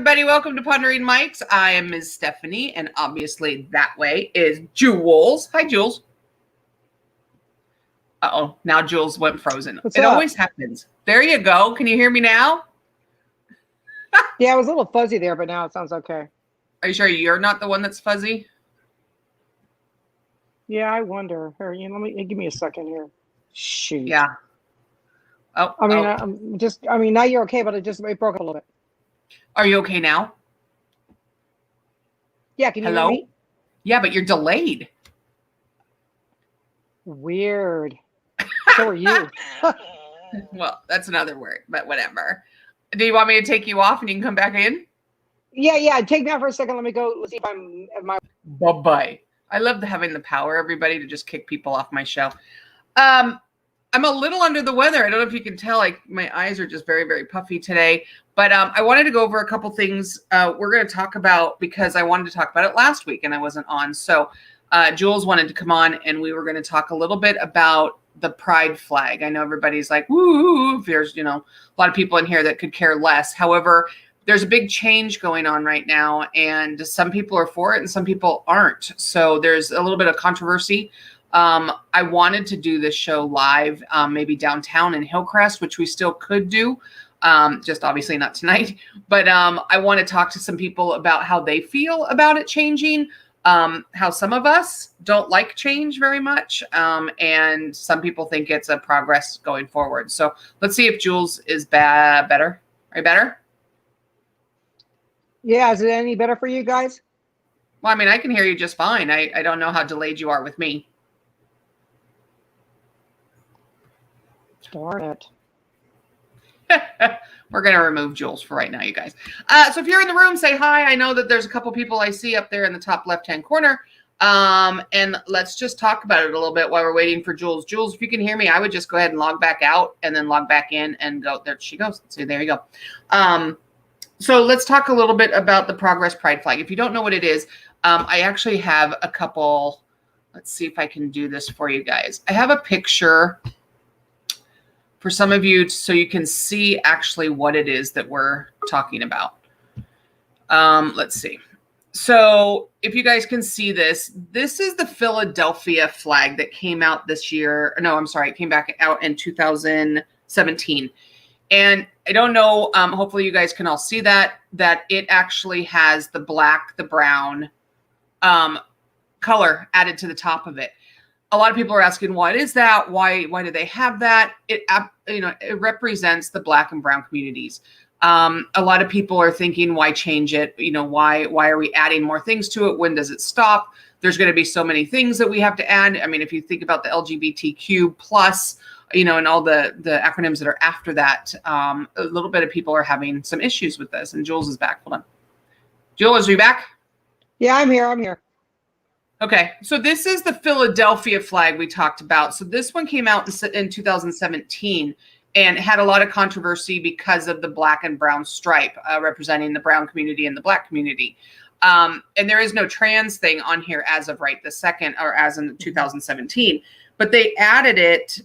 everybody. Welcome to Pondering Mics. I am Ms. Stephanie, and obviously that way is Jules. Hi, Jules. Uh-oh, now Jules went frozen. What's it up? Always happens. There you go. Can you hear me now? Yeah, it was a little fuzzy there, but now it sounds okay. Are you sure you're not the one that's fuzzy? Yeah, I wonder. Here, give me a second here. Shoot. Yeah. Oh, I mean, now you're okay, but it broke up a little bit. Are you okay now? Yeah, can you Hello? hear me? Yeah, but you're delayed. Weird. So are you. Well, that's another word, but whatever. Do you want me to take you off and you can come back in? Yeah. Take me out for a second. Let me go see if Bye-bye. I love having the power, everybody, to just kick people off my show. I'm a little under the weather. I don't know if you can tell, like my eyes are just very, very puffy today. But I wanted to go over a couple things we're going to talk about because I wanted to talk about it last week and I wasn't on. So Jules wanted to come on and we were going to talk a little bit about the pride flag. I know everybody's like, woo, there's, a lot of people in here that could care less. However, there's a big change going on right now and some people are for it and some people aren't. So there's a little bit of controversy. I wanted to do this show live, maybe downtown in Hillcrest, which we still could do. Just obviously not tonight, but I want to talk to some people about how they feel about it changing, how some of us don't like change very much, and some people think it's a progress going forward. So let's see if Jules is better. Are you better? Yeah, is it any better for you guys? Well, I mean, I can hear you just fine. I don't know how delayed you are with me. Darn it. We're going to remove Jules for right now, you guys. So if you're in the room, say hi. I know that there's a couple people I see up there in the top left-hand corner. And let's just talk about it a little bit while we're waiting for Jules. Jules, if you can hear me, I would just go ahead and log back out and then log back in and go. There she goes. See, there you go. So let's talk a little bit about the Progress Pride flag. If you don't know what it is, I actually have a couple. Let's see if I can do this for you guys. I have a picture for some of you so you can see actually what it is that we're talking about. Let's see. So if you guys can see this, this is the Philadelphia flag that came out this year. No, I'm sorry. It came back out in 2017. And I don't know, hopefully you guys can all see that it actually has the black, the brown color added to the top of it. A lot of people are asking, what is that? Why do they have that? It represents the black and brown communities. A lot of people are thinking, why change it? Why are we adding more things to it? When does it stop? There's going to be so many things that we have to add. I mean, if you think about the LGBTQ plus, and all the acronyms that are after that, a little bit of people are having some issues with this. And Jules is back. Hold on. Jules, are you back? Yeah, I'm here. Okay, so this is the Philadelphia flag we talked about. So this one came out in 2017 and had a lot of controversy because of the black and brown stripe representing the brown community and the black community. And there is no trans thing on here as of right this second, or as in 2017. But they added it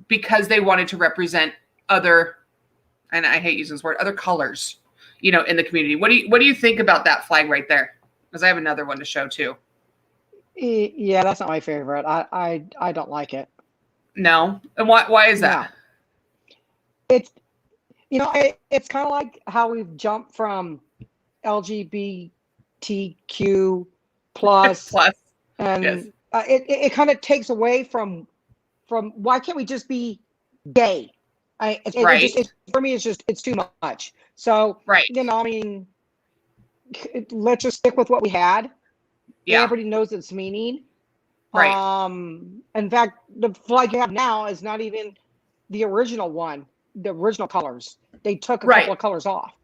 because they wanted to represent other, and I hate using this word, other colors, in the community. What do you think about that flag right there? Because I have another one to show too. Yeah, that's not my favorite. I don't like it. No, and why is that? No. It's it's kind of like how we've jumped from LGBTQ plus, and yes. It kind of takes away from why can't we just be gay? Right. For me, it's too much. So right. I mean, let's just stick with what we had. Yeah. Everybody knows its meaning. Right. In fact, the flag you have now is not even the original one, the original colors. They took a couple of colors off.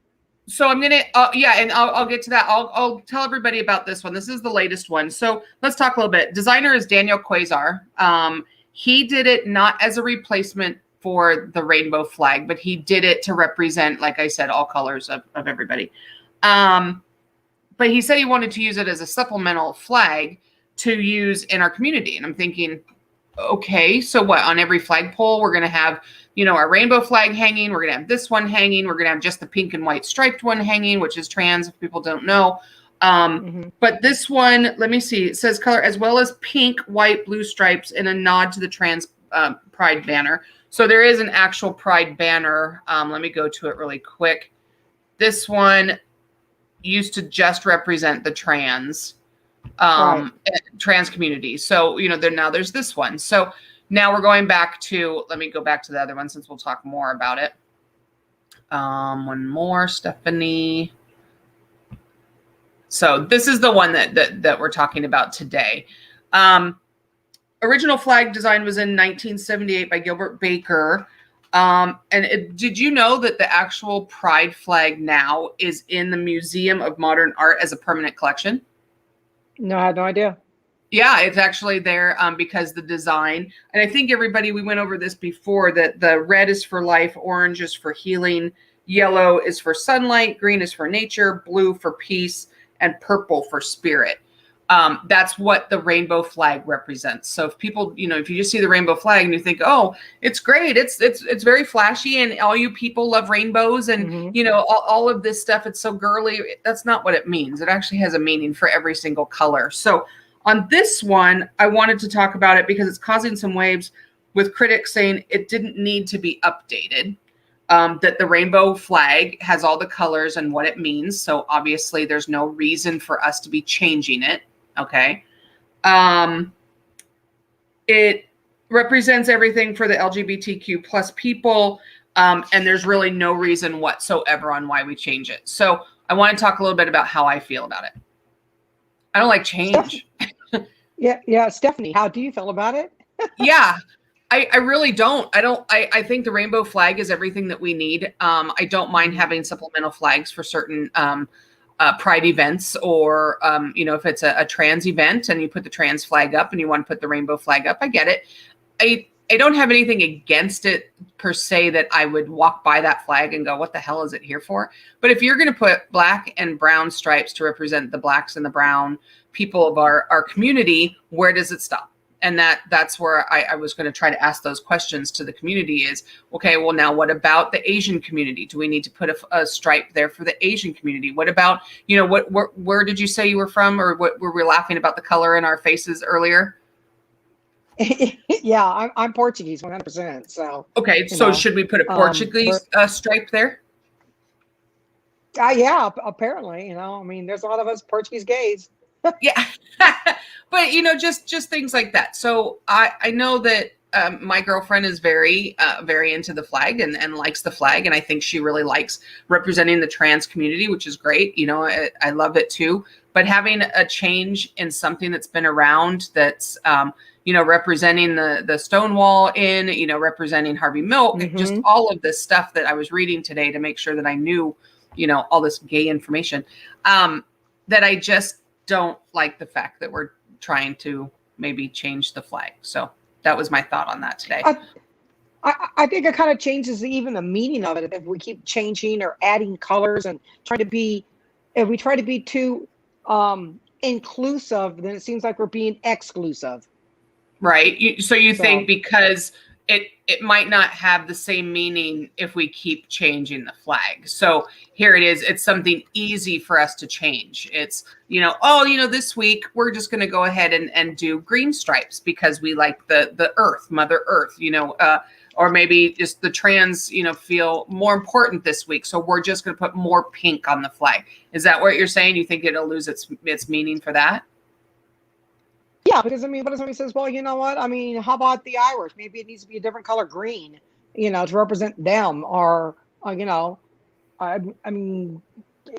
So I'm going to, and I'll get to that. I'll tell everybody about this one. This is the latest one. So let's talk a little bit. Designer is Daniel Quasar. He did it not as a replacement for the rainbow flag, but he did it to represent, like I said, all colors of everybody. But he said he wanted to use it as a supplemental flag to use in our community. And I'm thinking, okay, so what? On every flagpole, we're going to have our rainbow flag hanging. We're going to have this one hanging. We're going to have just the pink and white striped one hanging, which is trans, if people don't know. But this one, let me see, it says color as well as pink, white, blue stripes in a nod to the trans pride banner. So there is an actual pride banner. Let me go to it really quick. This one used to just represent the trans community. So, now there's this one. So now we're going back to, let me go back to the other one since we'll talk more about it. One more, Stephanie. So this is the one that we're talking about today. Original flag design was in 1978 by Gilbert Baker. Did you know that the actual pride flag now is in the Museum of Modern Art as a permanent collection? No, I had no idea. Yeah, it's actually there because the design, and I think we went over this before, that the red is for life, orange is for healing, yellow is for sunlight, green is for nature, blue for peace, and purple for spirit. That's what the rainbow flag represents. So if people, if you just see the rainbow flag and you think, oh, it's great, it's very flashy, and all you people love rainbows, and all of this stuff, it's so girly. That's not what it means. It actually has a meaning for every single color. So on this one, I wanted to talk about it because it's causing some waves with critics saying it didn't need to be updated. That the rainbow flag has all the colors and what it means. So obviously there's no reason for us to be changing it. Okay. It represents everything for the LGBTQ plus people. And there's really no reason whatsoever on why we change it. So I want to talk a little bit about how I feel about it. I don't like change. Yeah. Stephanie, how do you feel about it? Yeah. I really don't. I think the rainbow flag is everything that we need. I don't mind having supplemental flags for certain pride events, or, if it's a trans event and you put the trans flag up and you want to put the rainbow flag up, I get it. I don't have anything against it per se that I would walk by that flag and go, what the hell is it here for? But if you're going to put black and brown stripes to represent the blacks and the brown people of our community, where does it stop? And that's where I was going to try to ask those questions to the community is, okay, well, now what about the Asian community? Do we need to put a stripe there for the Asian community? What about, where did you say you were from, or what were we laughing about the color in our faces earlier? Yeah, I'm Portuguese, 100%. So okay, so should we put a Portuguese stripe there? Yeah, apparently, there's a lot of us Portuguese gays. Yeah. But just things like that. So I know that my girlfriend is very into the flag and likes the flag, and I think she really likes representing the trans community, which is great. I love it too. But having a change in something that's been around, that's representing the Stonewall representing Harvey Milk, just all of this stuff that I was reading today to make sure that I knew all this gay information, that I just don't like the fact that we're trying to maybe change the flag. So that was my thought on that today. I think it kind of changes even the meaning of it if we keep changing or adding colors and if we try to be too inclusive, then it seems like we're being exclusive. Right. So you think because it might not have the same meaning if we keep changing the flag. So here it is. It's something easy for us to change. It's, this week we're just going to go ahead and do green stripes because we like the earth, Mother Earth, or maybe just the trans, feel more important this week. So we're just going to put more pink on the flag. Is that what you're saying? You think it'll lose its meaning for that? Yeah, because what if somebody says, well, you know what? How about the Irish? Maybe it needs to be a different color green, to represent them, or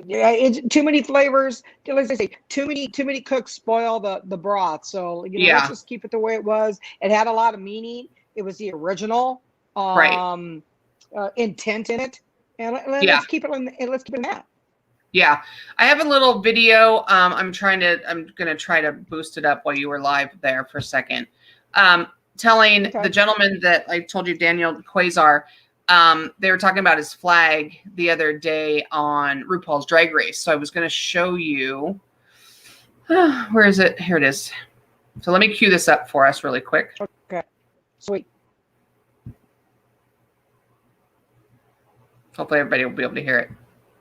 it's too many flavors. Let's say too many cooks spoil the broth. So let's just keep it the way it was. It had a lot of meaning. It was the original intent in it, and let's keep it in that. Yeah, I have a little video. I'm going to try to boost it up while you were live there for a second. Telling the gentleman that I told you, Daniel Quasar, they were talking about his flag the other day on RuPaul's Drag Race. So I was going to show you, where is it? Here it is. So let me cue this up for us really quick. Okay, sweet. Hopefully everybody will be able to hear it.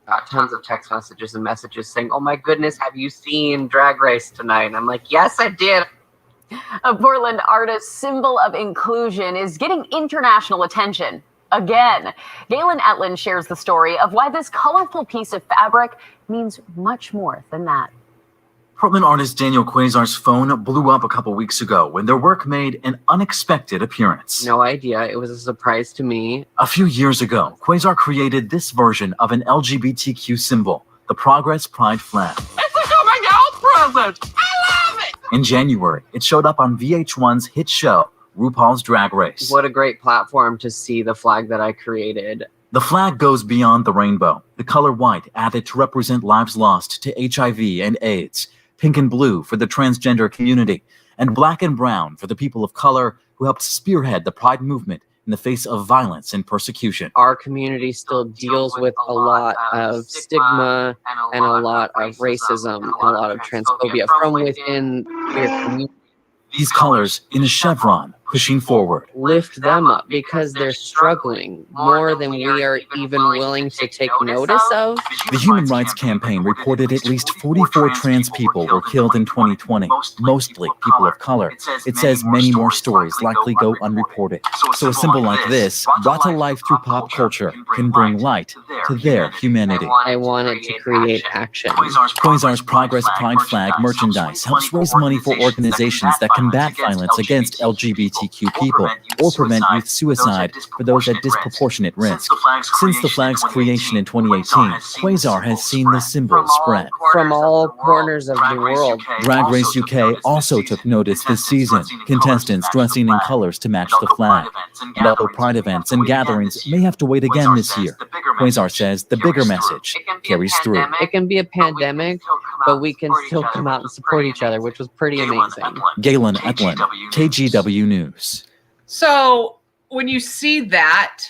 Got tons of text messages and messages saying, "Oh my goodness, have you seen Drag Race tonight?" And I'm like, yes, I did. A Portland artist symbol of inclusion is getting international attention again. Galen Etlin shares the story of why this colorful piece of fabric means much more than that. Portland artist Daniel Quasar's phone blew up a couple weeks ago when their work made an unexpected appearance. No idea. It was a surprise to me. A few years ago, Quasar created this version of an LGBTQ symbol, the Progress Pride flag. It's a coming out present! I love it! In January, it showed up on VH1's hit show, RuPaul's Drag Race. What a great platform to see the flag that I created. The flag goes beyond the rainbow. The color white added to represent lives lost to HIV and AIDS, pink and blue for the transgender community, and black and brown for the people of color who helped spearhead the Pride movement in the face of violence and persecution. Our community still deals with a lot of stigma and a lot of racism and a lot of transphobia from within their community. These colors in a chevron pushing forward. Lift them up because they're struggling more than we are even willing to take notice of. The Human Rights Campaign reported at least 44 trans people were killed in 2020, mostly people of color. It says many more stories likely go unreported. So a symbol like this, brought to life through pop culture, can bring light to their humanity. I wanted to create action. Quasar's Progress Pride flag merchandise helps raise money for organizations that combat violence against LGBTQ people or prevent youth suicide for those at disproportionate risk. Since the flag's creation in 2018, Quasar has seen the symbol spread. From all corners of the world. Drag Race UK also took notice this season, contestants dressing in colors to match the flag. And although Pride events and gatherings may have to wait again this year, Quasar says the bigger message carries through. It can be a pandemic, but we can still come out and support each other, which was pretty amazing. Galen Etlin, KGW News. So when you see that,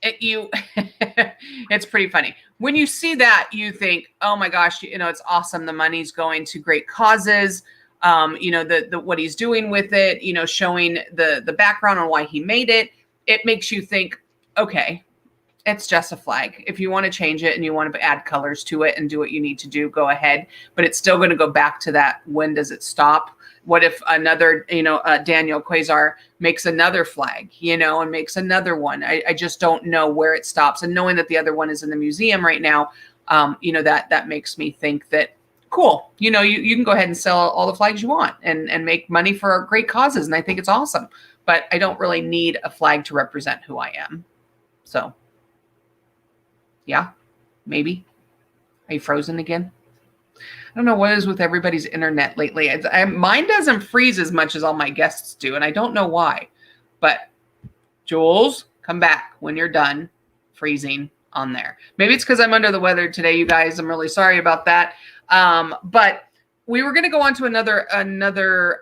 it's pretty funny. When you see that, you think, oh my gosh, it's awesome. The money's going to great causes. The what he's doing with it, showing the background on why he made it. It makes you think, okay, it's just a flag. If you want to change it and you want to add colors to it and do what you need to do, go ahead. But it's still going to go back to that. When does it stop? What if another, Daniel Quasar makes another flag, and makes another one? I just don't know where it stops. And knowing that the other one is in the museum right now, that makes me think that, cool, you can go ahead and sell all the flags you want and make money for great causes. And I think it's awesome. But I don't really need a flag to represent who I am. So, yeah, maybe. Are you frozen again? I don't know what is with everybody's internet lately. Mine doesn't freeze as much as all my guests do, and I don't know why. But Jules, come back when you're done freezing on there. Maybe it's because I'm under the weather today, you guys. I'm really sorry about that. But we were going to go on to another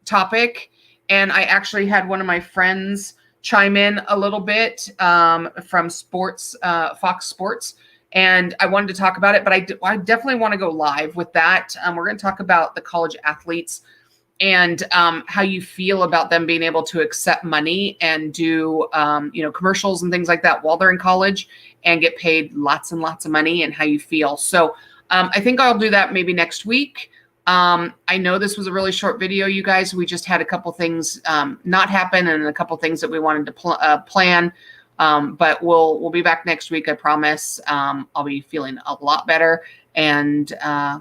topic, and I actually had one of my friends chime in a little bit from sports, Fox Sports. And I wanted to talk about it, but I definitely want to go live with that. We're going to talk about the college athletes and how you feel about them being able to accept money and do, commercials and things like that while they're in college and get paid lots and lots of money, and how you feel. So I think I'll do that maybe next week. I know this was a really short video, you guys. We just had a couple things not happen and a couple things that we wanted to plan. But we'll be back next week, I promise. I'll be feeling a lot better, and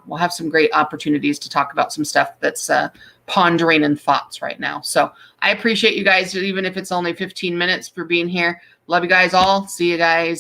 we'll have some great opportunities to talk about some stuff that's pondering and thoughts right now. So I appreciate you guys, even if it's only 15 minutes, for being here. Love you guys all. See you guys.